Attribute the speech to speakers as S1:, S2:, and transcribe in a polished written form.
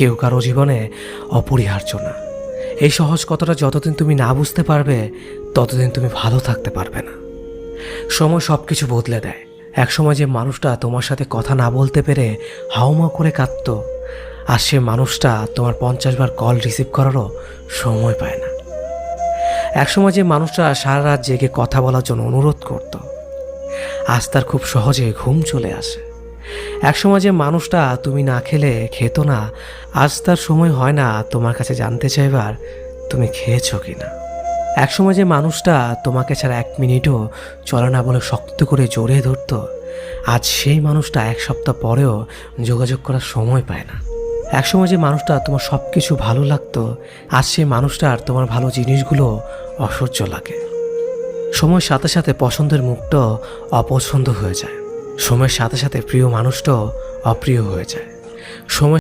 S1: কেউ কারো জীবনে অপরিহার্য না। এই সহজ কথাটা যতদিন তুমি না বুঝতে পারবে ততদিন তুমি ভালো থাকতে পারবে না। সময় সব কিছু বদলে দেয়। একসময় যে মানুষটা তোমার সাথে কথা না বলতে পেরে হাউমাউ করে কাঁদত, আর সে মানুষটা তোমার 50 বার কল রিসিভ করারও সময় পায় না। একসময় যে মানুষটা সারা রাত জেগে কথা বলার জন্য অনুরোধ করত, আজ তার খুব সহজে ঘুম চলে আসে। একসময় যে মানুষটা তুমি না খেলে খেত না, আজ তার সময় হয় না তোমার কাছে জানতে চাইবার তুমি খেয়েছো কিনা। একসময় যে মানুষটা তোমাকে ছাড়া 1 মিনিটও চলে না বলে শক্ত করে জড়িয়ে ধরতো, আজ সেই মানুষটা 1 সপ্তাহ পরেও যোগাযোগ করার সময় পায় না। একসময় যে মানুষটা তোমার সব কিছু ভালো লাগতো, আজ সেই মানুষটার তোমার ভালো জিনিসগুলো অসহ্য লাগে। সময়ের সাথে সাথে পছন্দের মুখটাও অপছন্দ হয়ে যায়। সময়ের সাথে সাথে প্রিয় মানুষটাও অপ্রিয় হয়ে যায়। সময়